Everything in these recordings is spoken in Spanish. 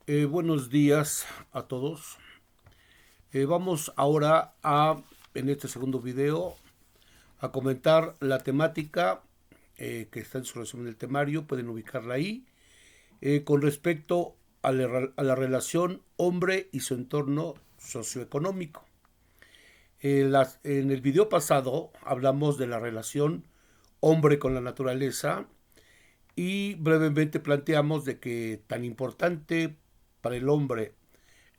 Buenos días a todos. Vamos ahora en este segundo video, a comentar la temática que está en su resumen del temario, pueden ubicarla ahí, con respecto a la relación hombre y su entorno socioeconómico. En el video pasado hablamos de la relación hombre con la naturaleza y brevemente planteamos de que tan importante para el hombre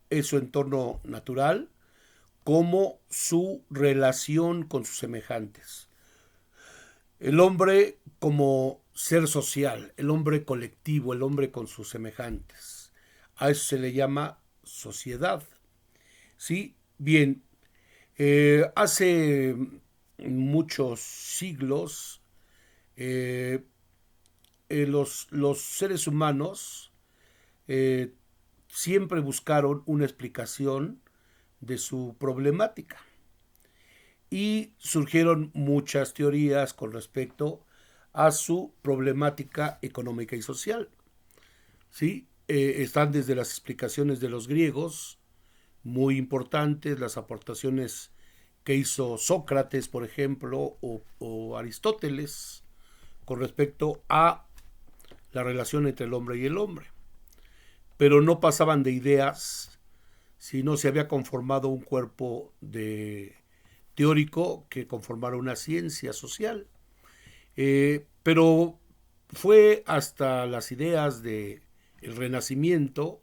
es su entorno natural como su relación con sus semejantes. El hombre como ser social, el hombre colectivo, el hombre con sus semejantes. A eso se le llama sociedad. ¿Sí? Bien, hace muchos siglos eh, los seres humanos eh, siempre buscaron una explicación de su problemática y surgieron muchas teorías con respecto a su problemática económica y social. ¿Sí? Están desde las explicaciones de los griegos, muy importantes, las aportaciones que hizo Sócrates, por ejemplo, o Aristóteles, con respecto a la relación entre el hombre y el hombre. Pero no pasaban de ideas, si no se había conformado un cuerpo teórico que conformara una ciencia social. Pero fue hasta las ideas del Renacimiento,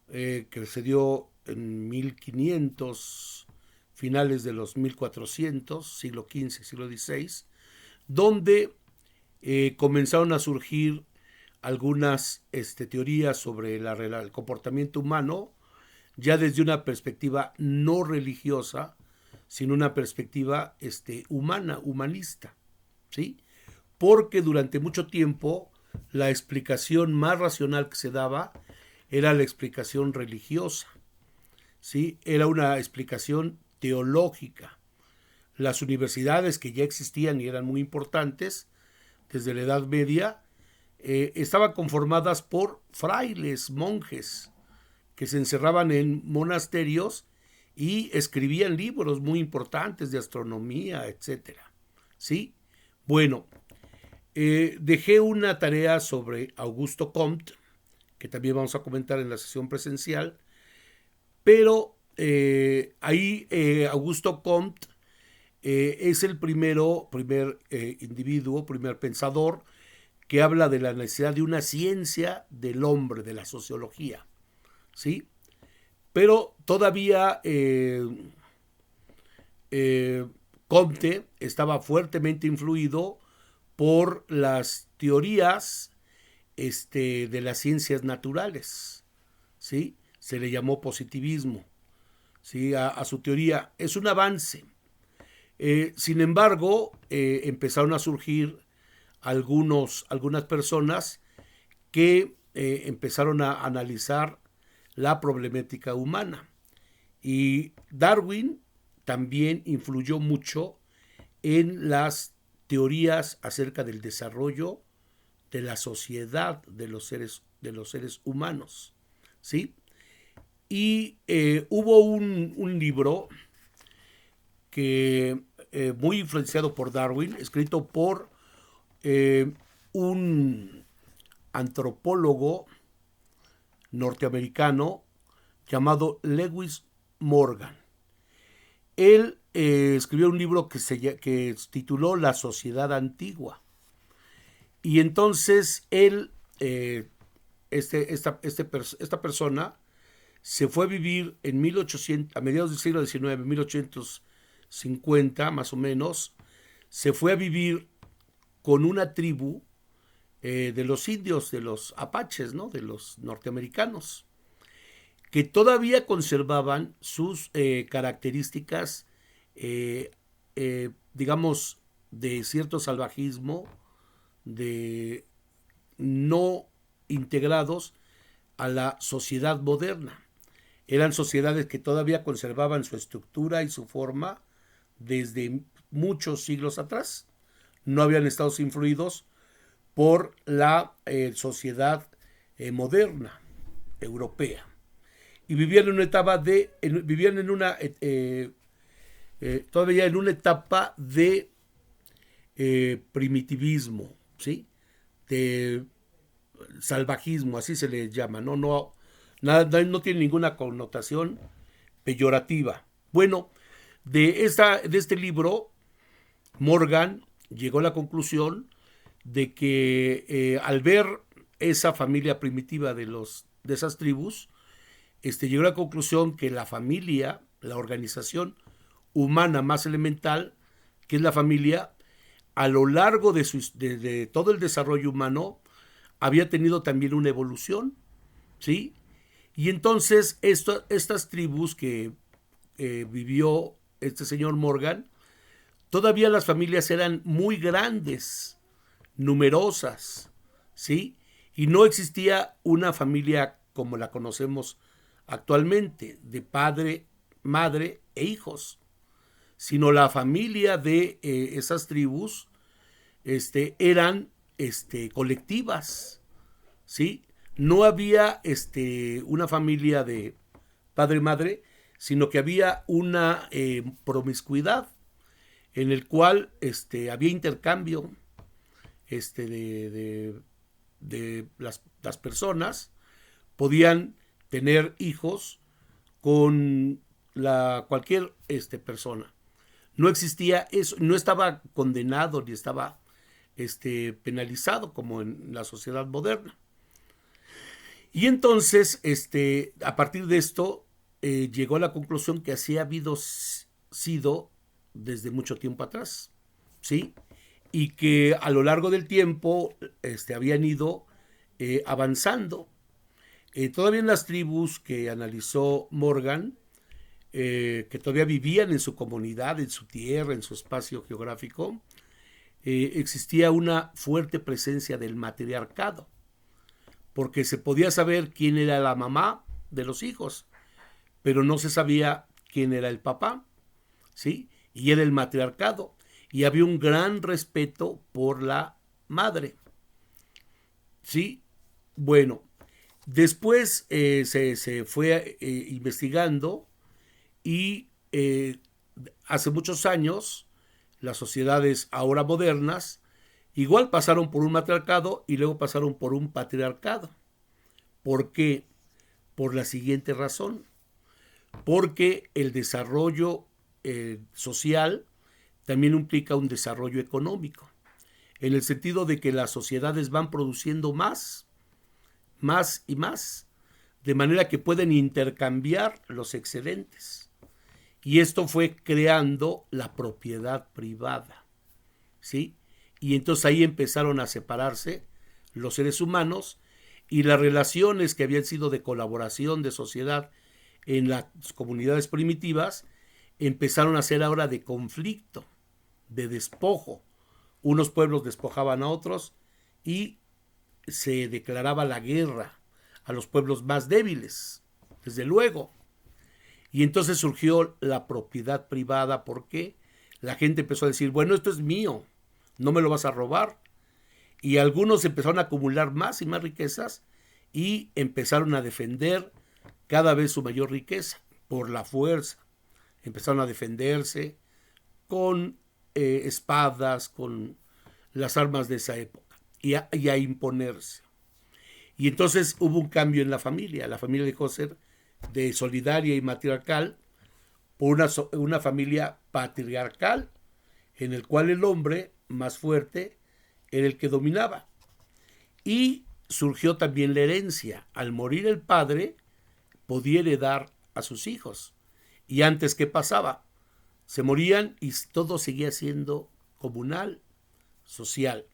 que se dio en 1500, finales de los 1400, siglo XV, siglo XVI, donde comenzaron a surgir algunas teorías sobre el comportamiento humano, ya desde una perspectiva no religiosa, sino una perspectiva humana, humanista, ¿sí? Porque durante mucho tiempo la explicación más racional que se daba era la explicación religiosa, ¿sí? Era una explicación teológica. Las universidades que ya existían y eran muy importantes desde la Edad Media estaban conformadas por frailes, monjes, que se encerraban en monasterios y escribían libros muy importantes de astronomía, etcétera. ¿Sí? Bueno, dejé una tarea sobre Augusto Comte, que también vamos a comentar en la sesión presencial, pero ahí Augusto Comte es el primer individuo, primer pensador que habla de la necesidad de una ciencia del hombre, de la sociología, ¿sí? Pero todavía Comte estaba fuertemente influido por las teorías de las ciencias naturales, ¿sí? Se le llamó positivismo, ¿sí? A su teoría. Es un avance. Sin embargo, empezaron a surgir algunas personas que empezaron a analizar la problemática humana. Y Darwin también influyó mucho en las teorías acerca del desarrollo de la sociedad de los seres humanos, ¿sí? Y hubo un libro que muy influenciado por Darwin, escrito por eh, un antropólogo norteamericano llamado Lewis Morgan. Él escribió un libro que tituló La Sociedad Antigua. Y entonces él, esta persona, se fue a vivir en 1800, a mediados del siglo XIX, 1850 más o menos, se fue a vivir con una tribu de los indios, de los apaches, ¿no? De los norteamericanos, que todavía conservaban sus características, digamos, de cierto salvajismo, de no integrados a la sociedad moderna. Eran sociedades que todavía conservaban su estructura y su forma desde muchos siglos atrás. No habían estado influidos por la sociedad moderna. europea. Y vivían en una etapa vivían en una, todavía en una etapa de primitivismo, ¿sí? De salvajismo, así se le llama, ¿no? No tiene ninguna connotación peyorativa. Bueno, de este libro, Morgan llegó a la conclusión de que al ver esa familia primitiva de esas tribus, llegó a la conclusión que la familia, la organización humana más elemental, que es la familia, a lo largo de todo el desarrollo humano, había tenido también una evolución, ¿sí? Y entonces estas tribus que vivió este señor Morgan, todavía las familias eran muy grandes, numerosas, ¿sí? Y no existía una familia como la conocemos actualmente, de padre, madre e hijos, sino la familia de esas tribus eran colectivas, ¿sí? No había una familia de padre-madre, sino que había una promiscuidad en el cual había intercambio de las personas, podían tener hijos con cualquier persona. No existía eso, no estaba condenado ni estaba penalizado como en la sociedad moderna. Y entonces, a partir de esto, llegó a la conclusión que así ha sido desde mucho tiempo atrás, ¿sí? Y que a lo largo del tiempo habían ido avanzando. Todavía en las tribus que analizó Morgan, que todavía vivían en su comunidad, en su tierra, en su espacio geográfico, existía una fuerte presencia del matriarcado, porque se podía saber quién era la mamá de los hijos, pero no se sabía quién era el papá, ¿sí? Y era el matriarcado, y había un gran respeto por la madre, ¿sí? Bueno, después se fue investigando y hace muchos años las sociedades ahora modernas igual pasaron por un matriarcado y luego pasaron por un patriarcado. ¿Por qué? Por la siguiente razón. Porque el desarrollo social también implica un desarrollo económico, en el sentido de que las sociedades van produciendo más y más, de manera que pueden intercambiar los excedentes. Y esto fue creando la propiedad privada, ¿sí? Y entonces ahí empezaron a separarse los seres humanos y las relaciones que habían sido de colaboración, de sociedad en las comunidades primitivas, empezaron a ser ahora de conflicto, de despojo. Unos pueblos despojaban a otros y se declaraba la guerra a los pueblos más débiles, desde luego. Y entonces surgió la propiedad privada porque la gente empezó a decir, bueno, esto es mío, no me lo vas a robar. Y algunos empezaron a acumular más y más riquezas y empezaron a defender cada vez su mayor riqueza por la fuerza. Empezaron a defenderse con espadas, con las armas de esa época y a imponerse. Y entonces hubo un cambio en la familia. La familia dejó de ser de solidaria y matriarcal por una familia patriarcal, en el cual el hombre más fuerte era el que dominaba. Y surgió también la herencia. Al morir el padre, podía heredar a sus hijos. Y antes, ¿qué pasaba? Se morían y todo seguía siendo comunal, social.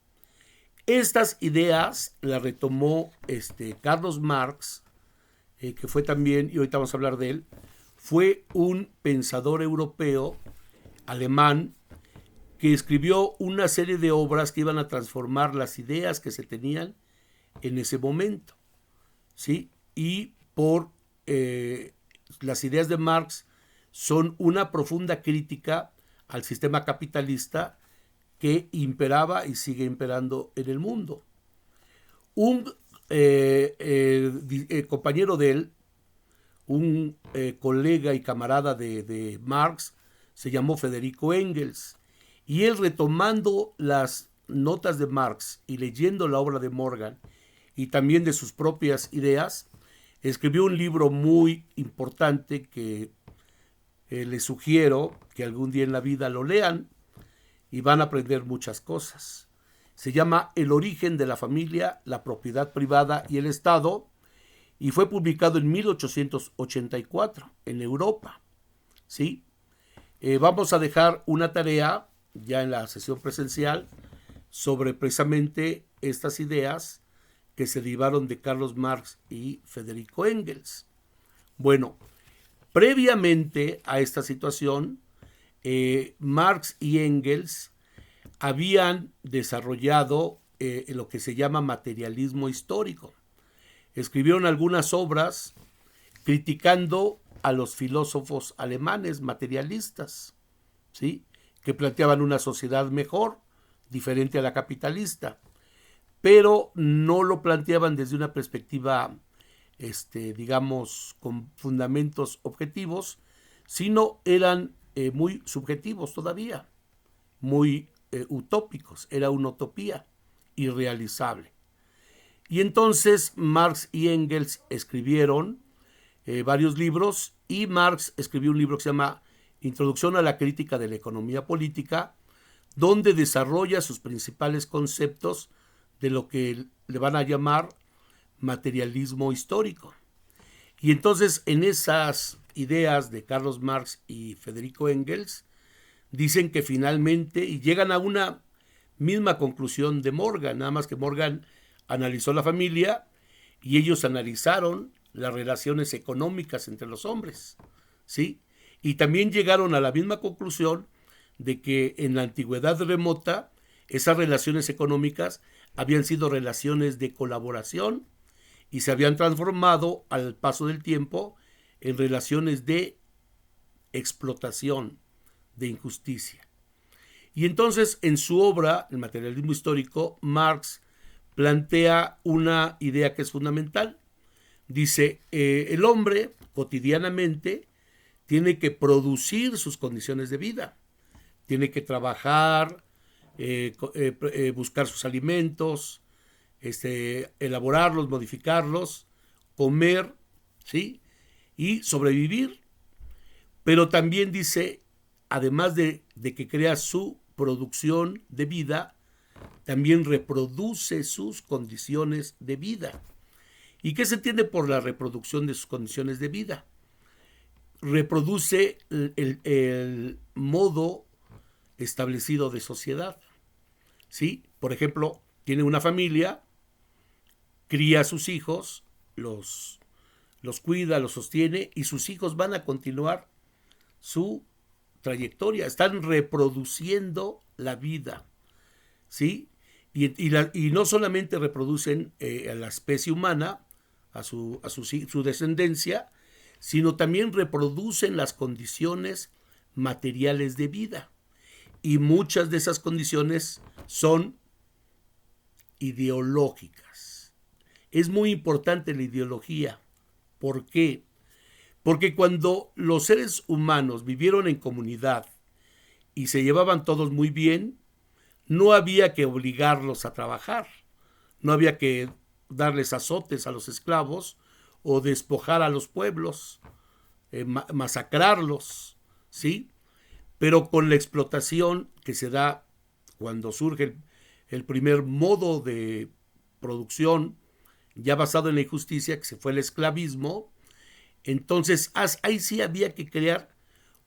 Estas ideas las retomó Carlos Marx, que fue también, y ahorita vamos a hablar de él, fue un pensador europeo, alemán, que escribió una serie de obras que iban a transformar las ideas que se tenían en ese momento, ¿sí? Y por las ideas de Marx son una profunda crítica al sistema capitalista que imperaba y sigue imperando en el mundo. Un compañero de él, un colega y camarada de Marx, se llamó Federico Engels. Y él, retomando las notas de Marx y leyendo la obra de Morgan y también de sus propias ideas, escribió un libro muy importante que les sugiero que algún día en la vida lo lean y van a aprender muchas cosas. Se llama El origen de la familia, la propiedad privada y el Estado, y fue publicado en 1884 en Europa. ¿Sí? Vamos a dejar una tarea ya en la sesión presencial sobre precisamente estas ideas que se derivaron de Carlos Marx y Federico Engels. Bueno, previamente a esta situación, Marx y Engels habían desarrollado lo que se llama materialismo histórico. Escribieron algunas obras criticando a los filósofos alemanes materialistas, ¿sí? Que planteaban una sociedad mejor, diferente a la capitalista, pero no lo planteaban desde una perspectiva, digamos, con fundamentos objetivos, sino eran muy subjetivos todavía, muy utópicos, era una utopía irrealizable. Y entonces Marx y Engels escribieron varios libros, y Marx escribió un libro que se llama Introducción a la crítica de la economía política, donde desarrolla sus principales conceptos de lo que le van a llamar materialismo histórico. Y entonces en esas ideas de Carlos Marx y Federico Engels dicen que finalmente, y llegan a una misma conclusión de Morgan, nada más que Morgan analizó la familia y ellos analizaron las relaciones económicas entre los hombres, ¿sí? Y también llegaron a la misma conclusión de que en la antigüedad remota esas relaciones económicas habían sido relaciones de colaboración y se habían transformado al paso del tiempo en relaciones de explotación, de injusticia. Y entonces en su obra, El materialismo histórico, Marx plantea una idea que es fundamental. Dice, el hombre cotidianamente tiene que producir sus condiciones de vida, tiene que trabajar, buscar sus alimentos, elaborarlos, modificarlos, comer, ¿sí? Y sobrevivir. Pero también dice, además de que crea su producción de vida, también reproduce sus condiciones de vida. ¿Y qué se entiende por la reproducción de sus condiciones de vida? Reproduce el modo establecido de sociedad, ¿sí? Por ejemplo, tiene una familia, cría a sus hijos, los cuida, los sostiene, y sus hijos van a continuar su trayectoria, están reproduciendo la vida, ¿sí? Y no solamente reproducen a la especie humana, a su descendencia, sino también reproducen las condiciones materiales de vida. Y muchas de esas condiciones son ideológicas. Es muy importante la ideología. ¿Por qué? Porque cuando los seres humanos vivieron en comunidad y se llevaban todos muy bien, no había que obligarlos a trabajar, no había que darles azotes a los esclavos o despojar a los pueblos, masacrarlos, ¿sí? Pero con la explotación que se da cuando surge el primer modo de producción ya basado en la injusticia, que se fue el esclavismo, entonces ahí sí había que crear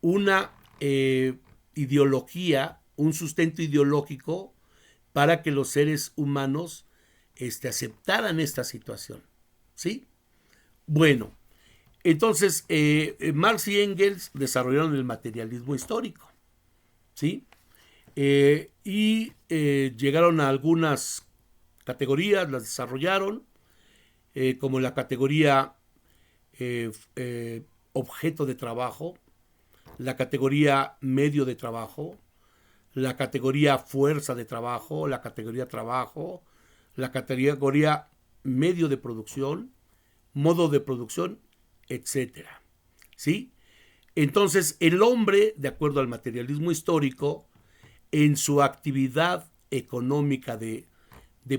una ideología, un sustento ideológico para que los seres humanos aceptaran esta situación, ¿sí? Bueno, entonces Marx y Engels desarrollaron el materialismo histórico, ¿sí? Y llegaron a algunas categorías, las desarrollaron, como la categoría objeto de trabajo, la categoría medio de trabajo, la categoría fuerza de trabajo, la categoría trabajo, la categoría medio de producción, modo de producción, etcétera. ¿Sí? Entonces, el hombre, de acuerdo al materialismo histórico, en su actividad económica de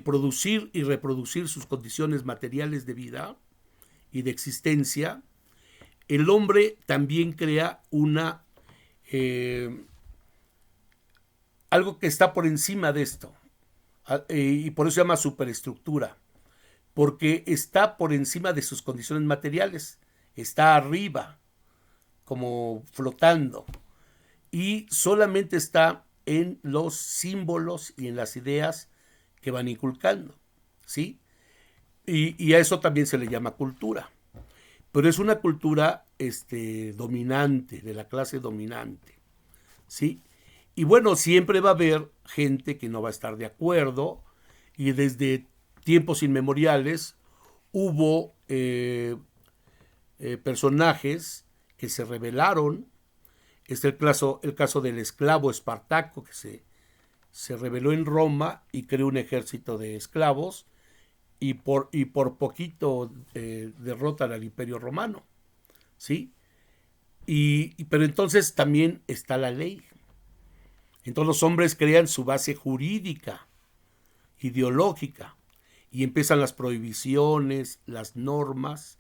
producir y reproducir sus condiciones materiales de vida y de existencia, el hombre también crea algo que está por encima de esto, y por eso se llama superestructura, porque está por encima de sus condiciones materiales, está arriba, como flotando, y solamente está en los símbolos y en las ideas que van inculcando, ¿sí? Y a eso también se le llama cultura, pero es una cultura dominante, de la clase dominante, ¿sí? Y bueno, siempre va a haber gente que no va a estar de acuerdo, y desde tiempos inmemoriales hubo personajes que se rebelaron. Este es el caso del esclavo Espartaco, que se rebeló en Roma y creó un ejército de esclavos, y por poquito derrotan al Imperio Romano, ¿sí? Pero entonces también está la ley. Entonces los hombres crean su base jurídica, ideológica, y empiezan las prohibiciones, las normas,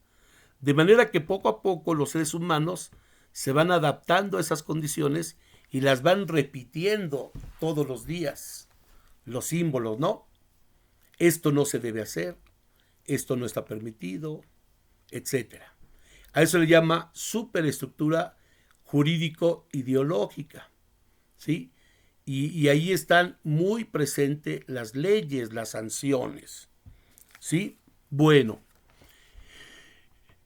de manera que poco a poco los seres humanos se van adaptando a esas condiciones y las van repitiendo todos los días. Los símbolos, ¿no? Esto no se debe hacer, esto no está permitido, etcétera. A eso le llama superestructura jurídico-ideológica, ¿sí? Y ahí están muy presentes las leyes, las sanciones, ¿sí? Bueno,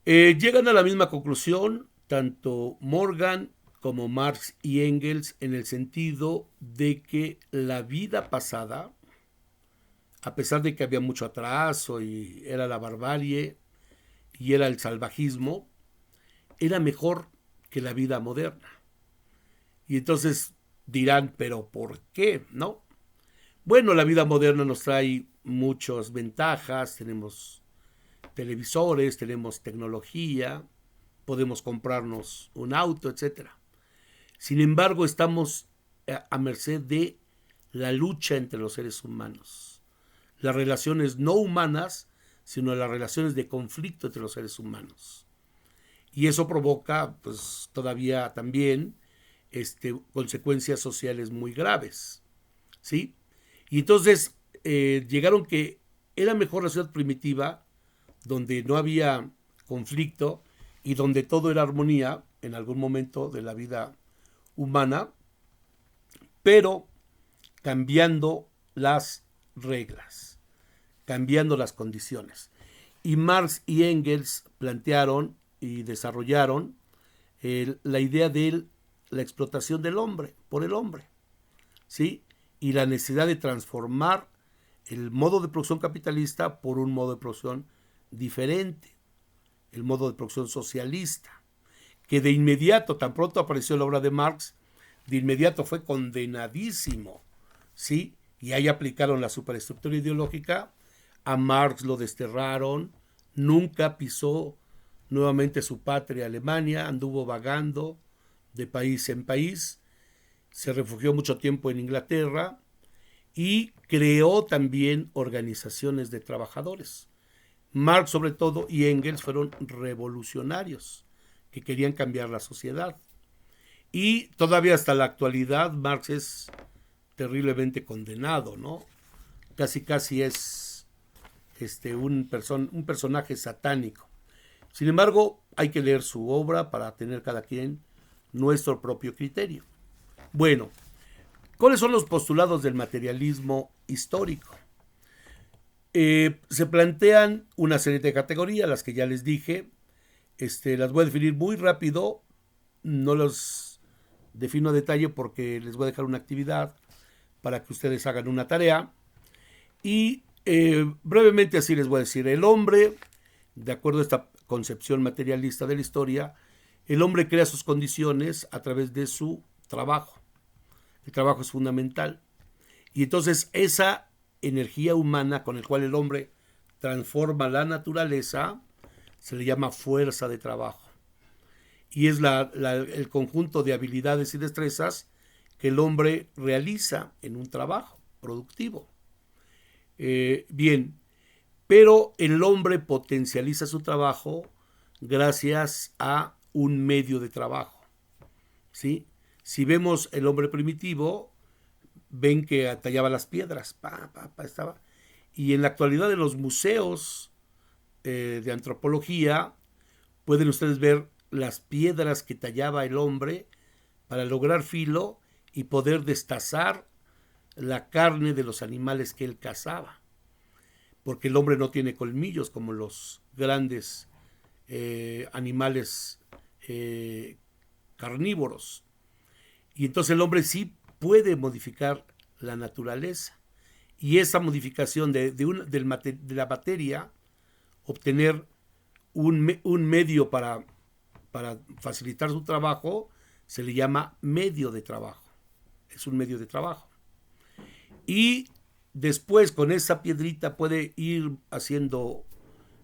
llegan a la misma conclusión tanto Morgan como Marx y Engels, en el sentido de que la vida pasada, a pesar de que había mucho atraso y era la barbarie y era el salvajismo, era mejor que la vida moderna. Y entonces dirán, ¿pero por qué? ¿No? Bueno, la vida moderna nos trae muchas ventajas, tenemos televisores, tenemos tecnología, podemos comprarnos un auto, etc. Sin embargo, estamos a merced de la lucha entre los seres humanos, las relaciones no humanas, sino las relaciones de conflicto entre los seres humanos. Y eso provoca, pues, todavía también consecuencias sociales muy graves, ¿sí? Y entonces llegaron que era mejor la ciudad primitiva, donde no había conflicto y donde todo era armonía en algún momento de la vida humana, pero cambiando las reglas, cambiando las condiciones. Y Marx y Engels plantearon y desarrollaron la idea de la explotación del hombre por el hombre, ¿sí? Y la necesidad de transformar el modo de producción capitalista por un modo de producción diferente, el modo de producción socialista, que de inmediato, tan pronto apareció la obra de Marx, de inmediato fue condenadísimo, ¿sí? Y ahí aplicaron la superestructura ideológica, a Marx lo desterraron, nunca pisó nuevamente su patria Alemania, anduvo vagando de país en país, se refugió mucho tiempo en Inglaterra y creó también organizaciones de trabajadores. Marx sobre todo y Engels fueron revolucionarios que querían cambiar la sociedad. Y todavía hasta la actualidad Marx es terriblemente condenado, ¿no? Casi es un personaje satánico. Sin embargo, hay que leer su obra para tener cada quien nuestro propio criterio. Bueno, ¿cuáles son los postulados del materialismo histórico? Se plantean una serie de categorías, las que ya les dije. Las voy a definir muy rápido, no los defino a detalle porque les voy a dejar una actividad para que ustedes hagan una tarea. Y brevemente así les voy a decir: el hombre, de acuerdo a esta concepción materialista de la historia, el hombre crea sus condiciones a través de su trabajo. El trabajo es fundamental. Y entonces esa energía humana con la cual el hombre transforma la naturaleza se le llama fuerza de trabajo. Y es el conjunto de habilidades y destrezas que el hombre realiza en un trabajo productivo. Bien, pero el hombre potencializa su trabajo gracias a un medio de trabajo, ¿sí? Si vemos el hombre primitivo, ven que tallaba las piedras, estaba. Y en la actualidad en los museos de antropología pueden ustedes ver las piedras que tallaba el hombre para lograr filo y poder destazar la carne de los animales que él cazaba. Porque el hombre no tiene colmillos como los grandes animales carnívoros. Y entonces el hombre sí puede modificar la naturaleza. Y esa modificación de la materia, obtener un medio para facilitar su trabajo, se le llama medio de trabajo. Es un medio de trabajo. Y después con esa piedrita puede ir haciendo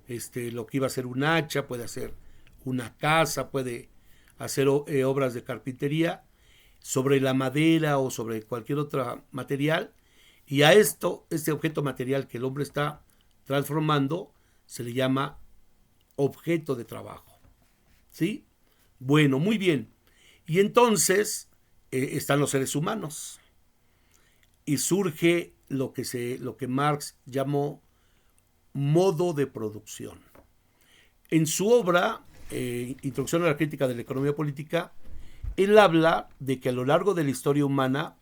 lo que iba a ser un hacha, puede hacer una casa, puede hacer obras de carpintería sobre la madera o sobre cualquier otro material. Y a este objeto material que el hombre está transformando, se le llama objeto de trabajo. ¿Sí? Bueno, muy bien. Y entonces están los seres humanos. Y surge lo que Marx llamó modo de producción. En su obra, Introducción a la crítica de la economía política, él habla de que a lo largo de la historia humana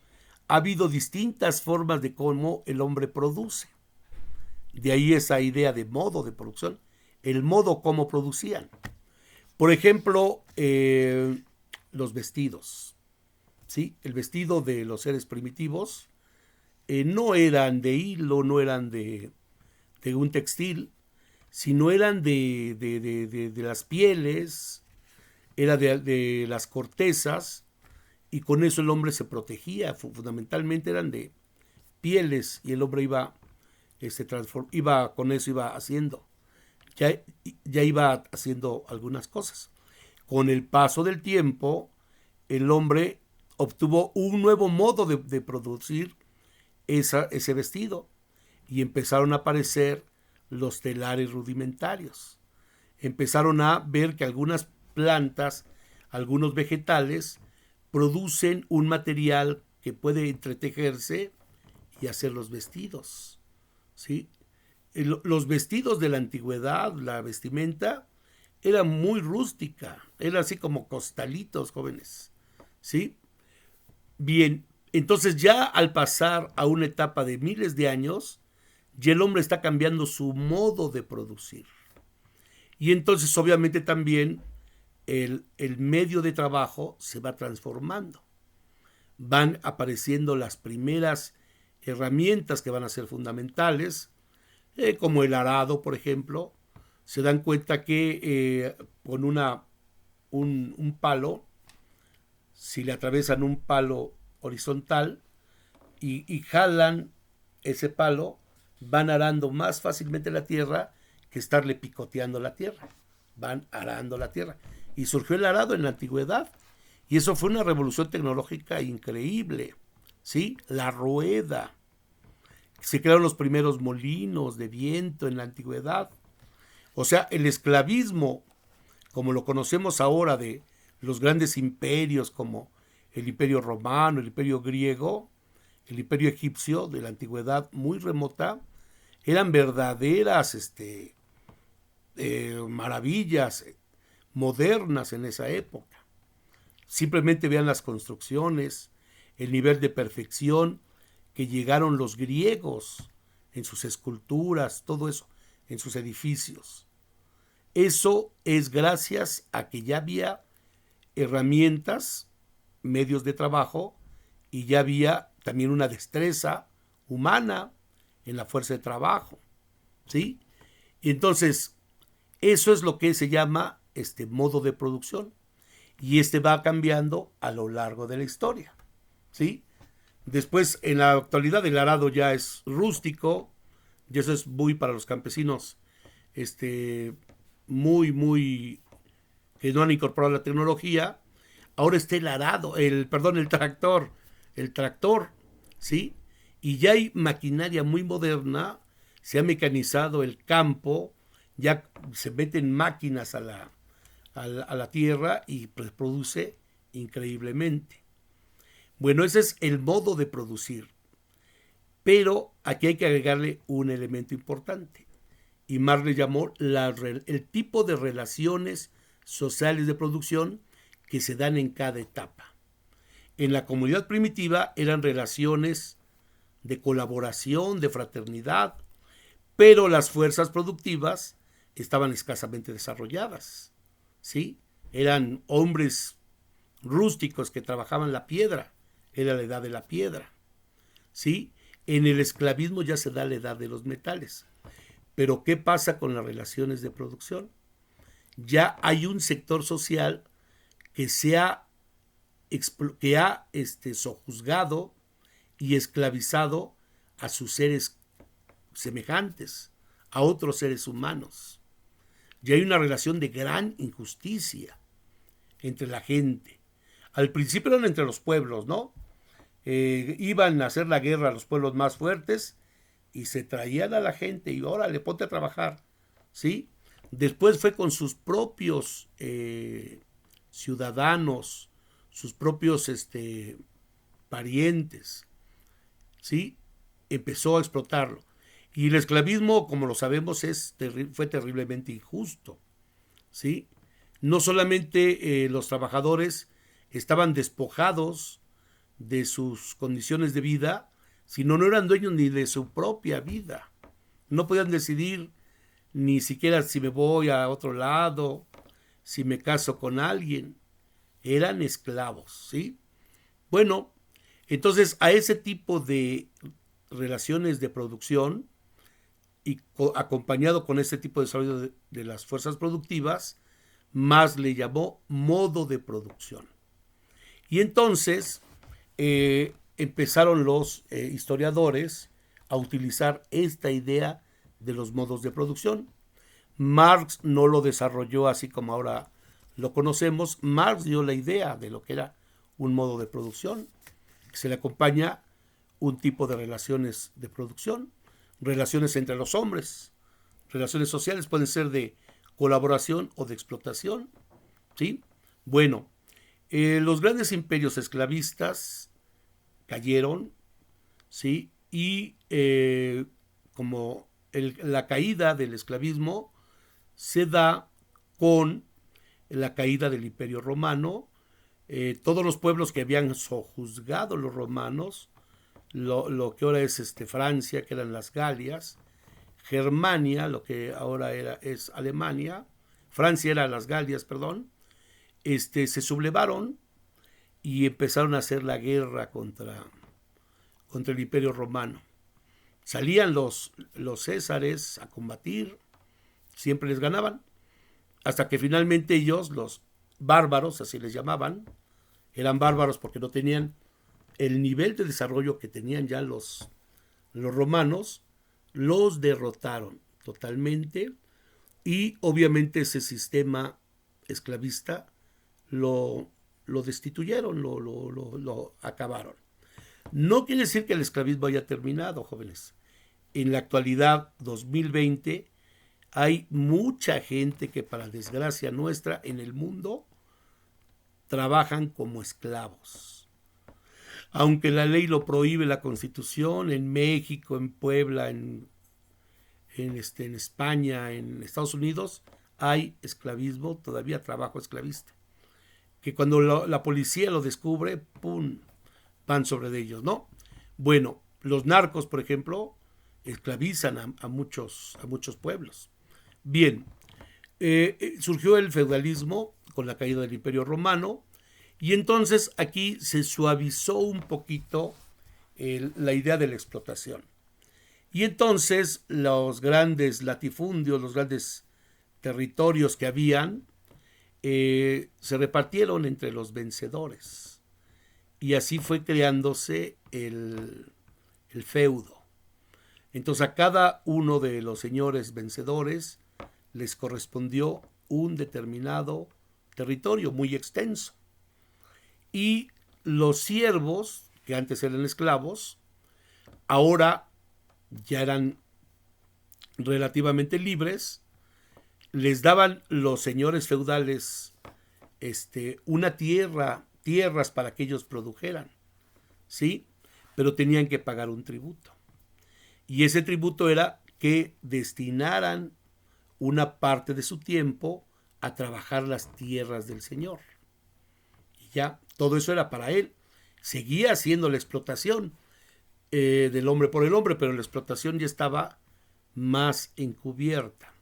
ha habido distintas formas de cómo el hombre produce. De ahí esa idea de modo de producción, el modo como producían. Por ejemplo, los vestidos. ¿Sí? El vestido de los seres primitivos no eran de hilo, no eran de un textil, sino eran de las pieles, era de las cortezas, y con eso el hombre se protegía. Fundamentalmente eran de pieles, y el hombre iba con eso iba haciendo. Ya iba haciendo algunas cosas. Con el paso del tiempo, el hombre obtuvo un nuevo modo de producir ese vestido, y empezaron a aparecer los telares rudimentarios. Empezaron a ver que algunas plantas, algunos vegetales, producen un material que puede entretejerse y hacer los vestidos. ¿Sí? Los vestidos de la antigüedad, la vestimenta, era muy rústica, era así como costalitos, jóvenes. ¿Sí? Bien, entonces ya al pasar a una etapa de miles de años, ya el hombre está cambiando su modo de producir. Y entonces obviamente también el medio de trabajo se va transformando. Van apareciendo las primeras herramientas que van a ser fundamentales, como el arado, por ejemplo. Se dan cuenta que con un palo, si le atravesan un palo horizontal y jalan ese palo, van arando más fácilmente la tierra que estarle picoteando la tierra. Van arando la tierra. Y surgió el arado en la antigüedad. Y eso fue una revolución tecnológica increíble. ¿Sí? La rueda. Se crearon los primeros molinos de viento en la antigüedad. O sea, el esclavismo, como lo conocemos ahora de los grandes imperios como el imperio romano, el imperio griego, el imperio egipcio de la antigüedad muy remota, eran verdaderas maravillas modernas en esa época. Simplemente vean las construcciones, el nivel de perfección que llegaron los griegos en sus esculturas, todo eso, en sus edificios. Eso es gracias a que ya había herramientas, medios de trabajo, y ya había también una destreza humana en la fuerza de trabajo. ¿Sí? Y entonces, eso es lo que se llama modo de producción. Y va cambiando a lo largo de la historia. ¿Sí? Después, en la actualidad, el arado ya es rústico, y eso es muy para los campesinos, muy, muy, que no han incorporado la tecnología. Ahora está el arado, perdón, el tractor, ¿sí? Y ya hay maquinaria muy moderna, se ha mecanizado el campo, ya se meten máquinas a la tierra y produce increíblemente. Bueno, ese es el modo de producir. Pero aquí hay que agregarle un elemento importante. Y Marx le llamó el tipo de relaciones sociales de producción que se dan en cada etapa. En la comunidad primitiva eran relaciones de colaboración, de fraternidad, pero las fuerzas productivas estaban escasamente desarrolladas, ¿sí? Eran hombres rústicos que trabajaban la piedra, era la edad de la piedra, ¿sí? En el esclavismo ya se da la edad de los metales. Pero ¿qué pasa con las relaciones de producción? Ya hay un sector social que ha sojuzgado y esclavizado a sus seres semejantes, a otros seres humanos. Ya hay una relación de gran injusticia entre la gente. Al principio eran entre los pueblos, ¿no? Iban a hacer la guerra a los pueblos más fuertes y se traían a la gente y órale, ponte a trabajar, ¿sí? Después fue con sus propios ciudadanos, sus propios parientes, ¿sí? Empezó a explotarlo. Y el esclavismo, como lo sabemos, fue terriblemente injusto, ¿sí? No solamente los trabajadores estaban despojados de sus condiciones de vida, sino no eran dueños ni de su propia vida. No podían decidir ni siquiera si me voy a otro lado, si me caso con alguien. Eran esclavos, ¿sí? Bueno, entonces a ese tipo de relaciones de producción y acompañado con ese tipo de desarrollo de las fuerzas productivas, Marx le llamó modo de producción. Y entonces empezaron los historiadores a utilizar esta idea de los modos de producción. Marx no lo desarrolló así como ahora lo conocemos. Marx dio la idea de lo que era un modo de producción, que se le acompaña un tipo de relaciones de producción, relaciones entre los hombres, relaciones sociales pueden ser de colaboración o de explotación, ¿sí? Bueno, los grandes imperios esclavistas cayeron, ¿sí? Y como la caída del esclavismo se da con la caída del Imperio Romano, todos los pueblos que habían sojuzgado los romanos, lo que ahora es Francia, que eran las Galias, Germania, lo que ahora es Alemania, Francia era las Galias, perdón, se sublevaron y empezaron a hacer la guerra contra el Imperio Romano. Salían los césares a combatir, siempre les ganaban, hasta que finalmente ellos, los bárbaros, así les llamaban, eran bárbaros porque no tenían el nivel de desarrollo que tenían ya los romanos, los derrotaron totalmente y obviamente ese sistema esclavista lo destituyeron, lo acabaron. No quiere decir que el esclavismo haya terminado, jóvenes. En la actualidad, 2020, hay mucha gente que, para desgracia nuestra, en el mundo, trabajan como esclavos. Aunque la ley lo prohíbe, la Constitución, en México, en Puebla, en España, en Estados Unidos, hay esclavismo, todavía trabajo esclavista. Que cuando la policía lo descubre, ¡pum!, van sobre ellos, ¿no? Bueno, los narcos, por ejemplo, esclavizan a muchos pueblos. Bien, surgió el feudalismo con la caída del Imperio Romano y entonces aquí se suavizó un poquito la idea de la explotación. Y entonces los grandes latifundios, los grandes territorios que habían, se repartieron entre los vencedores. Y así fue creándose el feudo. Entonces a cada uno de los señores vencedores les correspondió un determinado territorio muy extenso. Y los siervos, que antes eran esclavos, ahora ya eran relativamente libres, les daban los señores feudales una tierras para que ellos produjeran, ¿sí? Pero tenían que pagar un tributo. Y ese tributo era que destinaran una parte de su tiempo a trabajar las tierras del Señor. Y ya, todo eso era para él. Seguía haciendo la explotación del hombre por el hombre, pero la explotación ya estaba más encubierta,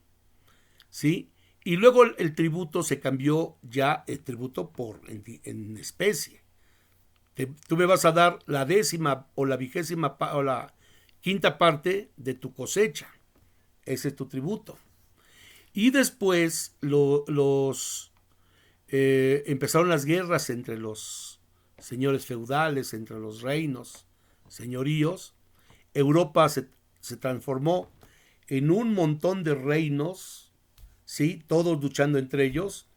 ¿sí? Y luego el tributo se cambió ya el tributo en especie. Tú me vas a dar la 10ª o la 20ª o la 5ª parte de tu cosecha. Ese es tu tributo. Y después empezaron las guerras entre los señores feudales, entre los reinos, señoríos. Europa se transformó en un montón de reinos, ¿sí? Todos luchando entre ellos.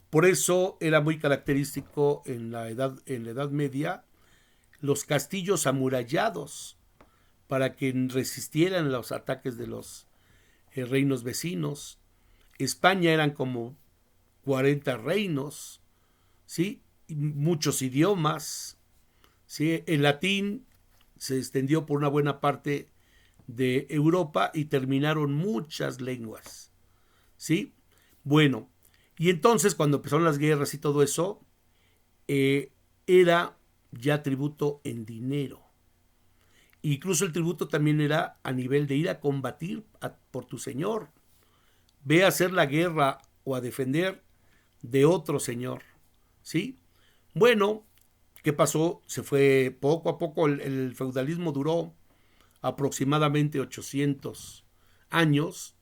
Por eso era muy característico en la Edad Media los castillos amurallados para que resistieran los ataques de los reinos vecinos. España eran como 40 reinos, ¿sí? Muchos idiomas, ¿sí? El latín se extendió por una buena parte de Europa y terminaron muchas lenguas, ¿sí? Bueno, y entonces cuando empezaron las guerras y todo eso, era ya tributo en dinero. Incluso el tributo también era a nivel de ir a combatir por tu señor. Ve a hacer la guerra o a defender de otro señor, ¿sí? Bueno, ¿qué pasó? Se fue poco a poco, el feudalismo duró aproximadamente 800 años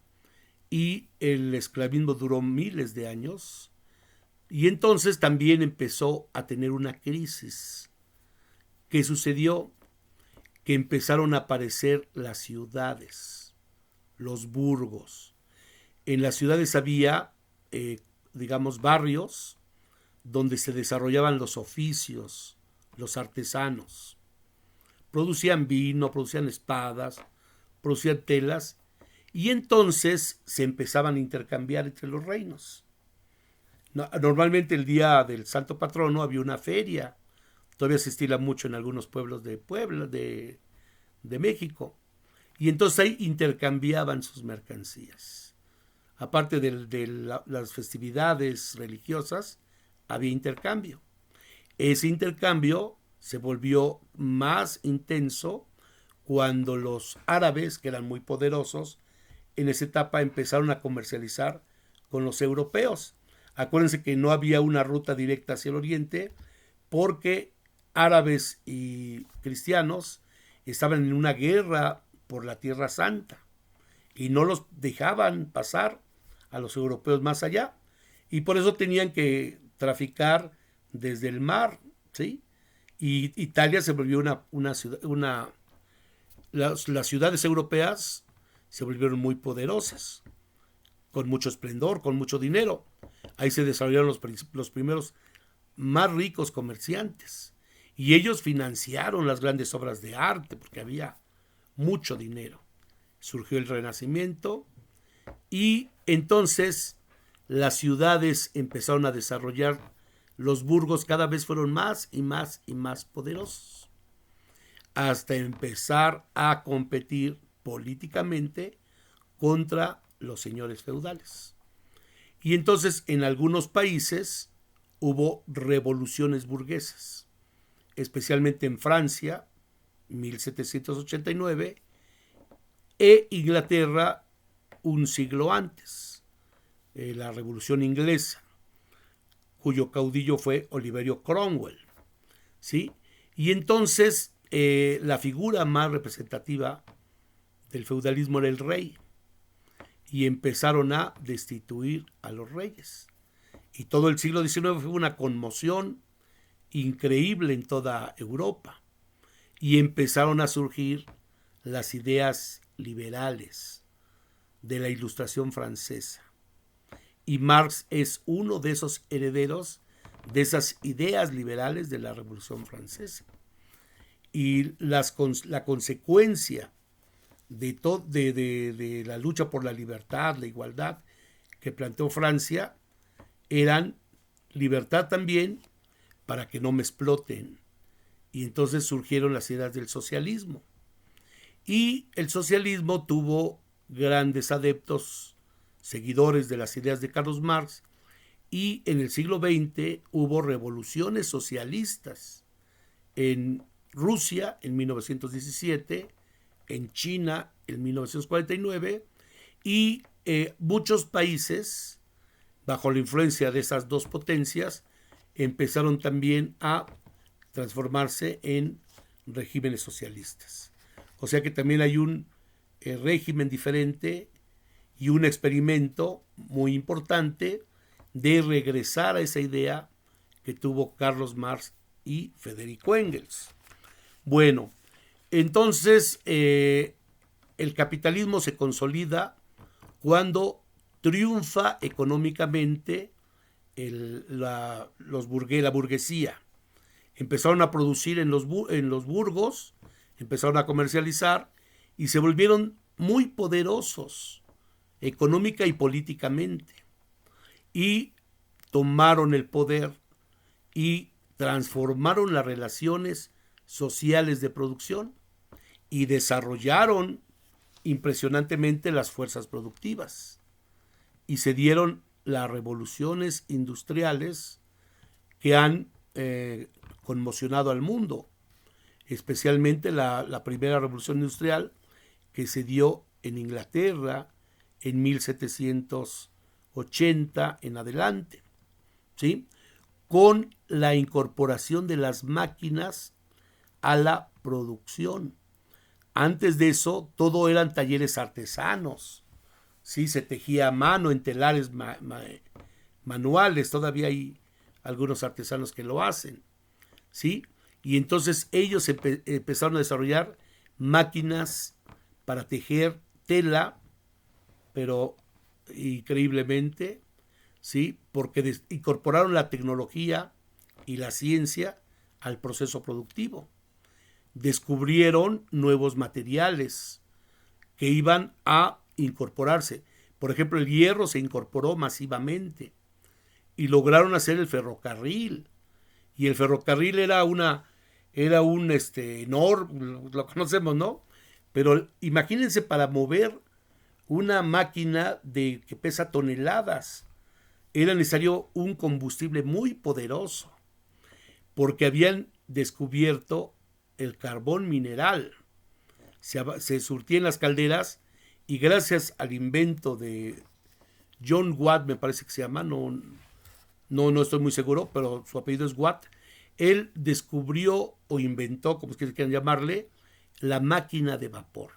y el esclavismo duró miles de años. Y entonces también empezó a tener una crisis. ¿Qué sucedió? Que empezaron a aparecer las ciudades, los burgos. En las ciudades había, digamos, barrios donde se desarrollaban los oficios, los artesanos. Producían vino, producían espadas, producían telas, y entonces se empezaban a intercambiar entre los reinos. Normalmente el día del Santo Patrono había una feria. Todavía se estila mucho en algunos pueblos de Puebla, de México. Y entonces ahí intercambiaban sus mercancías. Aparte de las festividades religiosas, había intercambio. Ese intercambio se volvió más intenso cuando los árabes, que eran muy poderosos, en esa etapa empezaron a comercializar con los europeos. Acuérdense que no había una ruta directa hacia el oriente porque árabes y cristianos estaban en una guerra por la Tierra Santa y no los dejaban pasar a los europeos más allá, y por eso tenían que traficar desde el mar, ¿sí? Y Italia se volvió una ciudad, las ciudades europeas se volvieron muy poderosas, con mucho esplendor, con mucho dinero. Ahí se desarrollaron los primeros más ricos comerciantes. Y ellos financiaron las grandes obras de arte porque había mucho dinero. Surgió el Renacimiento y entonces las ciudades empezaron a desarrollar, los burgos cada vez fueron más y más y más poderosos, hasta empezar a competir políticamente contra los señores feudales. Y entonces en algunos países hubo revoluciones burguesas, especialmente en Francia, 1789, e Inglaterra un siglo antes, la Revolución Inglesa, cuyo caudillo fue Oliverio Cromwell, ¿sí? Y entonces la figura más representativa del feudalismo era el rey, y empezaron a destituir a los reyes. Y todo el siglo XIX fue una conmoción increíble en toda Europa. Y empezaron a surgir las ideas liberales de la Ilustración francesa. Y Marx es uno de esos herederos de esas ideas liberales de la Revolución Francesa. Y la consecuencia de la lucha por la libertad, la igualdad que planteó Francia, eran libertad también para que no me exploten. Y entonces surgieron las ideas del socialismo. Y el socialismo tuvo grandes adeptos, seguidores de las ideas de Carlos Marx, y en el siglo XX hubo revoluciones socialistas en Rusia en 1917, en China en 1949, y muchos países, bajo la influencia de esas dos potencias, empezaron también a transformarse en regímenes socialistas. O sea que también hay un régimen diferente y un experimento muy importante de regresar a esa idea que tuvo Carlos Marx y Federico Engels. Bueno, entonces el capitalismo se consolida cuando triunfa económicamente la burguesía. Empezaron a producir en los burgos, empezaron a comercializar y se volvieron muy poderosos económica y políticamente. Y tomaron el poder y transformaron las relaciones sociales de producción y desarrollaron impresionantemente las fuerzas productivas. Y se dieron las revoluciones industriales que han conmocionado al mundo, especialmente la primera revolución industrial que se dio en Inglaterra en 1780 en adelante, ¿sí? Con la incorporación de las máquinas a la producción. Antes de eso, todo eran talleres artesanos, ¿sí? Se tejía a mano en telares manuales, todavía hay algunos artesanos que lo hacen, ¿sí? Y entonces ellos empezaron a desarrollar máquinas para tejer tela, pero increíblemente, ¿sí? Porque incorporaron la tecnología y la ciencia al proceso productivo. Descubrieron nuevos materiales que iban a incorporarse. Por ejemplo, el hierro se incorporó masivamente y lograron hacer el ferrocarril. Y el ferrocarril era un enorme, lo conocemos, ¿no? Pero imagínense, para mover una máquina que pesa toneladas, era necesario un combustible muy poderoso, porque habían descubierto el carbón mineral. Se surtía en las calderas y gracias al invento de John Watt, me parece que se llama, no estoy muy seguro, pero su apellido es Watt, él descubrió o inventó, como ustedes quieran llamarle, la máquina de vapor.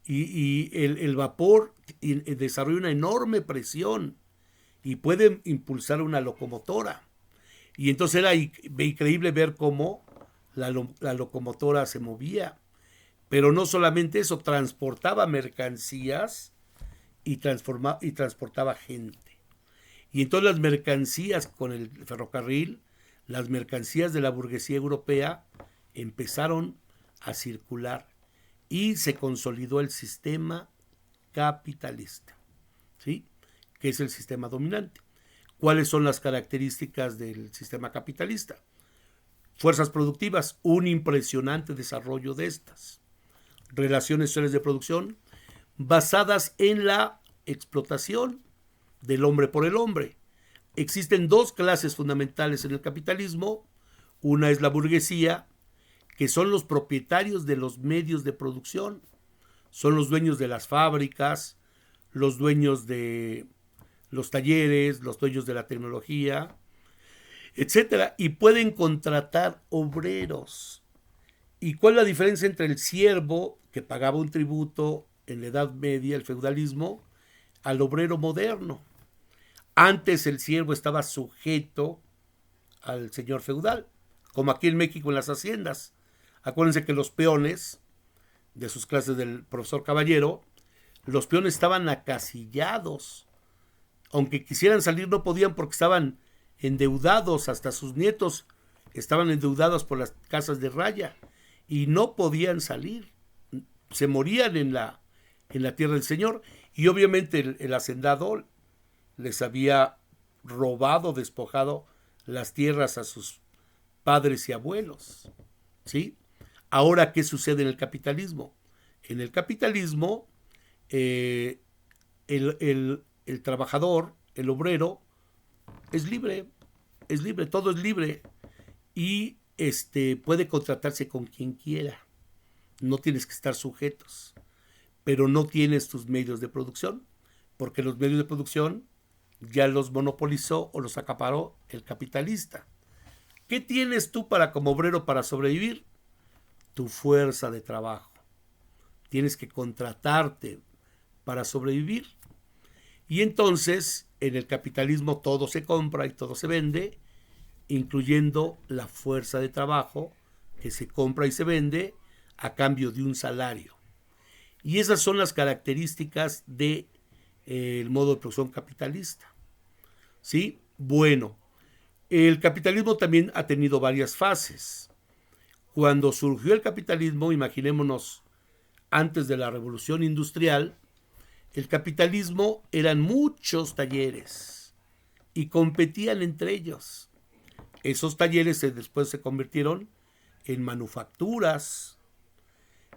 Y el vapor desarrolla una enorme presión y puede impulsar una locomotora. Y entonces era increíble ver cómo la locomotora se movía. Pero no solamente eso, transportaba mercancías y transportaba gente. Y entonces las mercancías con el ferrocarril, las mercancías de la burguesía europea empezaron a circular y se consolidó el sistema capitalista, ¿sí? Que es el sistema dominante. ¿Cuáles son las características del sistema capitalista? Fuerzas productivas, un impresionante desarrollo de estas. Relaciones sociales de producción basadas en la explotación del hombre por el hombre. Existen dos clases fundamentales en el capitalismo. Una es la burguesía, que son los propietarios de los medios de producción. Son los dueños de las fábricas, los dueños de los talleres, los dueños de la tecnología, etcétera, y pueden contratar obreros. ¿Y cuál es la diferencia entre el siervo, que pagaba un tributo en la Edad Media, el feudalismo, al obrero moderno? Antes el siervo estaba sujeto al señor feudal, como aquí en México en las haciendas. Acuérdense que los peones de sus clases del profesor Caballero, los peones estaban acasillados. Aunque quisieran salir no podían porque estaban endeudados, hasta sus nietos estaban endeudados por las casas de raya y no podían salir. Se morían en la tierra del Señor, y obviamente el hacendado les había robado, despojado las tierras a sus padres y abuelos, ¿sí? Ahora, ¿qué sucede en el capitalismo? En el capitalismo, el trabajador, el obrero, es libre, todo es libre, y puede contratarse con quien quiera. No tienes que estar sujetos, pero no tienes tus medios de producción, porque los medios de producción ya los monopolizó o los acaparó el capitalista. ¿Qué tienes tú como obrero para sobrevivir? Tu fuerza de trabajo. Tienes que contratarte para sobrevivir. Y entonces, en el capitalismo todo se compra y todo se vende, incluyendo la fuerza de trabajo que se compra y se vende a cambio de un salario. Y esas son las características del modo de producción capitalista. ¿Sí? Bueno, el capitalismo también ha tenido varias fases. Cuando surgió el capitalismo, imaginémonos antes de la revolución industrial, el capitalismo eran muchos talleres y competían entre ellos. Esos talleres después se convirtieron en manufacturas,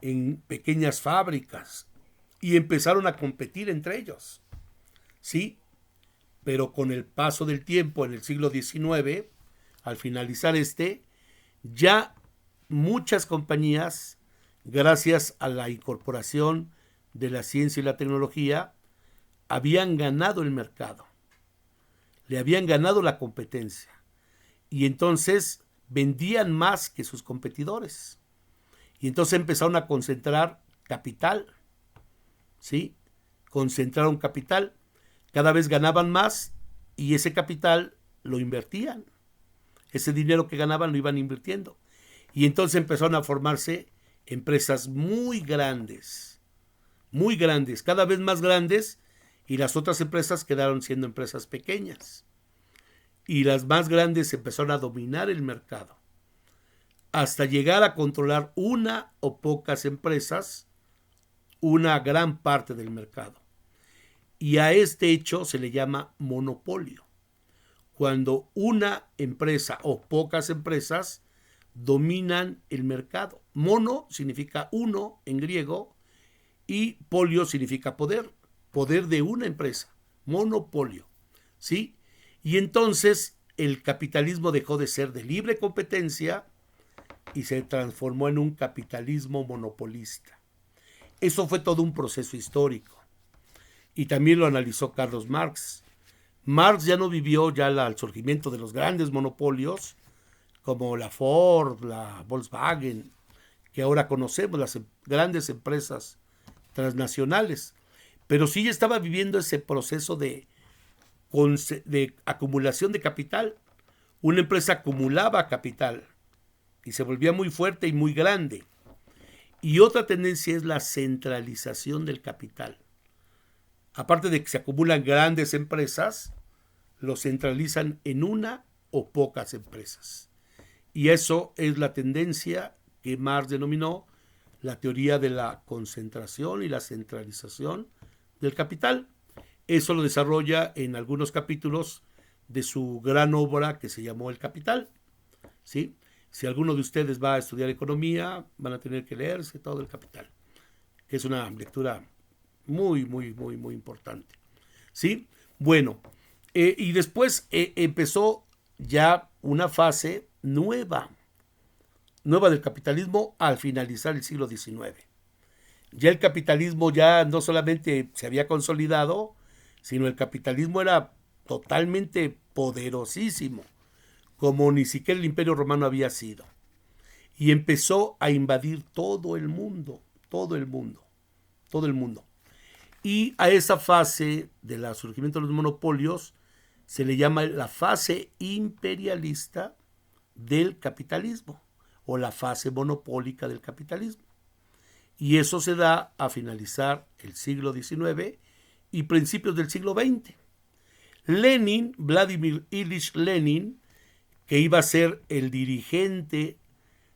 en pequeñas fábricas, y empezaron a competir entre ellos. ¿Sí? Pero con el paso del tiempo, en el siglo XIX, al finalizar ya muchas compañías, gracias a la incorporación de la ciencia y la tecnología, habían ganado el mercado, le habían ganado la competencia, y entonces vendían más que sus competidores. Y entonces empezaron a concentrar capital, ¿sí? Concentraron capital, cada vez ganaban más, y ese capital lo invertían. Ese dinero que ganaban lo iban invirtiendo. Y entonces empezaron a formarse empresas muy grandes, cada vez más grandes, y las otras empresas quedaron siendo empresas pequeñas. Y las más grandes empezaron a dominar el mercado, hasta llegar a controlar una o pocas empresas, una gran parte del mercado. Y a este hecho se le llama monopolio, cuando una empresa o pocas empresas dominan el mercado. Mono significa uno en griego, y polio significa poder, poder de una empresa, monopolio, ¿sí? Y entonces el capitalismo dejó de ser de libre competencia y se transformó en un capitalismo monopolista. Eso fue todo un proceso histórico, y también lo analizó Carlos Marx. Marx ya no vivió el surgimiento de los grandes monopolios como la Ford, la Volkswagen, que ahora conocemos, las grandes empresas transnacionales, pero sí estaba viviendo ese proceso de acumulación de capital. Una empresa acumulaba capital y se volvía muy fuerte y muy grande. Y otra tendencia es la centralización del capital. Aparte de que se acumulan grandes empresas, lo centralizan en una o pocas empresas. Y eso es la tendencia que Marx denominó la teoría de la concentración y la centralización del capital. Eso lo desarrolla en algunos capítulos de su gran obra que se llamó El Capital, ¿sí? Si alguno de ustedes va a estudiar economía, van a tener que leerse todo El Capital, que es una lectura muy, muy, muy, muy importante, ¿sí? Bueno, y después empezó ya una fase nueva del capitalismo al finalizar el siglo XIX. Ya el capitalismo ya no solamente se había consolidado, sino el capitalismo era totalmente poderosísimo, como ni siquiera el Imperio Romano había sido. Y empezó a invadir todo el mundo. Y a esa fase del surgimiento de los monopolios se le llama la fase imperialista del capitalismo, o la fase monopólica del capitalismo. Y eso se da a finalizar el siglo XIX y principios del siglo XX. Lenin, Vladimir Ilich Lenin, que iba a ser el dirigente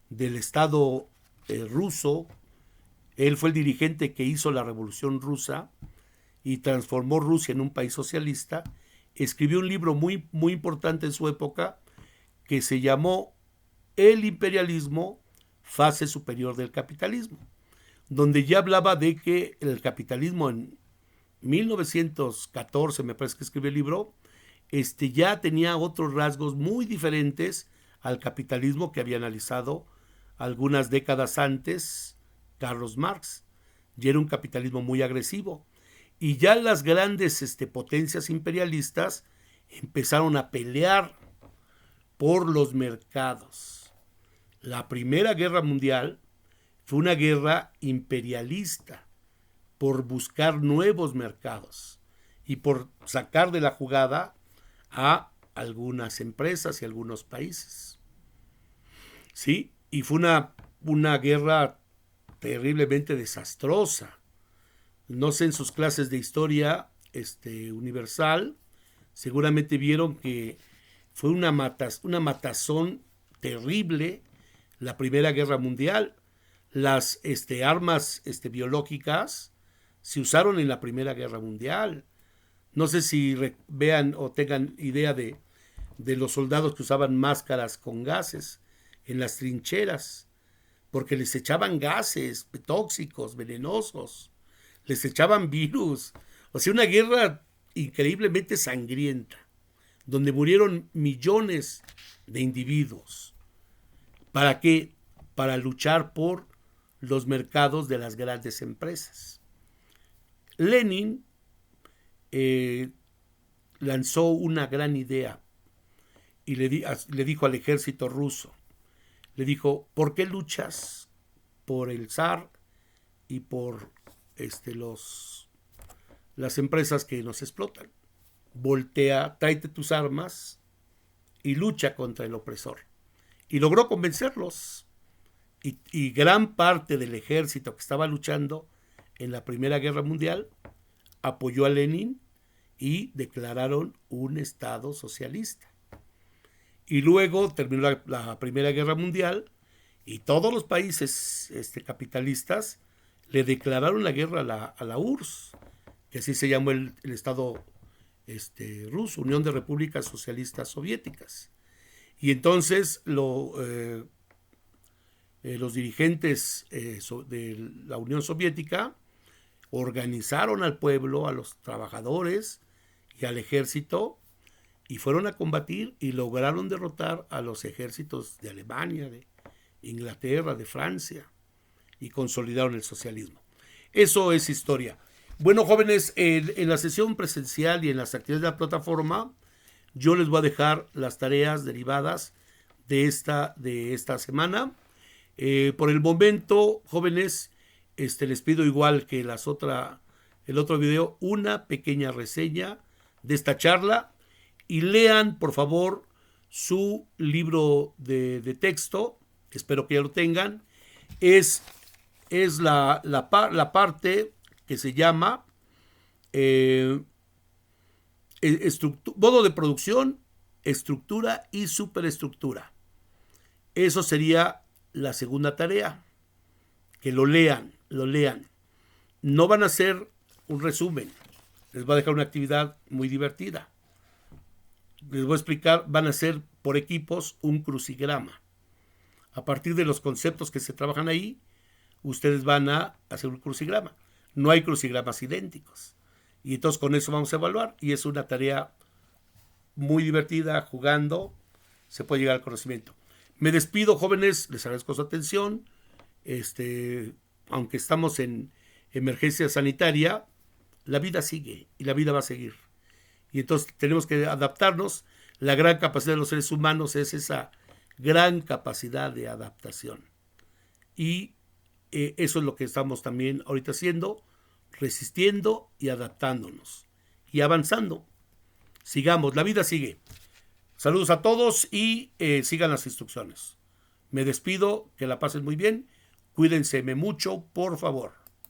del Estado ruso, él fue el dirigente que hizo la Revolución Rusa y transformó Rusia en un país socialista, escribió un libro muy, muy importante en su época que se llamó El imperialismo, fase superior del capitalismo, donde ya hablaba de que el capitalismo en 1914, me parece que escribió el libro, ya tenía otros rasgos muy diferentes al capitalismo que había analizado algunas décadas antes Carlos Marx. Ya era un capitalismo muy agresivo. Y ya las grandes potencias imperialistas empezaron a pelear por los mercados. La Primera Guerra Mundial fue una guerra imperialista por buscar nuevos mercados y por sacar de la jugada a algunas empresas y algunos países. Sí, y fue una guerra terriblemente desastrosa. No sé, en sus clases de historia universal, seguramente vieron que fue una matazón terrible la Primera Guerra Mundial. Las armas biológicas se usaron en la Primera Guerra Mundial. No sé si vean o tengan idea de los soldados que usaban máscaras con gases en las trincheras, porque les echaban gases tóxicos, venenosos, les echaban virus. O sea, una guerra increíblemente sangrienta, donde murieron millones de individuos. ¿Para qué? Para luchar por los mercados de las grandes empresas. Lenin lanzó una gran idea y le dijo al ejército ruso, le dijo, ¿por qué luchas por el zar y por las empresas que nos explotan? Voltea, tráete tus armas y lucha contra el opresor. Y logró convencerlos. Y gran parte del ejército que estaba luchando en la Primera Guerra Mundial apoyó a Lenin y declararon un Estado socialista. Y luego terminó la Primera Guerra Mundial y todos los países capitalistas le declararon la guerra a la URSS, que así se llamó el Estado ruso, Unión de Repúblicas Socialistas Soviéticas. Y entonces los dirigentes de la Unión Soviética organizaron al pueblo, a los trabajadores y al ejército, y fueron a combatir y lograron derrotar a los ejércitos de Alemania, de Inglaterra, de Francia, y consolidaron el socialismo. Eso es historia. Bueno, jóvenes, en la sesión presencial y en las actividades de la plataforma, yo les voy a dejar las tareas derivadas de esta semana. Por el momento, jóvenes, les pido, igual que el otro video, una pequeña reseña de esta charla y lean, por favor, su libro de texto, espero que ya lo tengan. Es la parte que se llama modo de producción, estructura y superestructura. Eso sería la segunda tarea, que lo lean. No van a hacer un resumen, les voy a dejar una actividad muy divertida. Les voy a explicar, van a hacer por equipos un crucigrama. A partir de los conceptos que se trabajan ahí, ustedes van a hacer un crucigrama. No hay crucigramas idénticos. Y entonces con eso vamos a evaluar. Y es una tarea muy divertida, jugando, se puede llegar al conocimiento. Me despido, jóvenes, les agradezco su atención. Aunque estamos en emergencia sanitaria, la vida sigue y la vida va a seguir. Y entonces tenemos que adaptarnos. La gran capacidad de los seres humanos es esa gran capacidad de adaptación. Y eso es lo que estamos también ahorita haciendo, resistiendo y adaptándonos y avanzando. Sigamos, la vida sigue. Saludos a todos y sigan las instrucciones. Me despido, que la pasen muy bien. Cuídense mucho, por favor.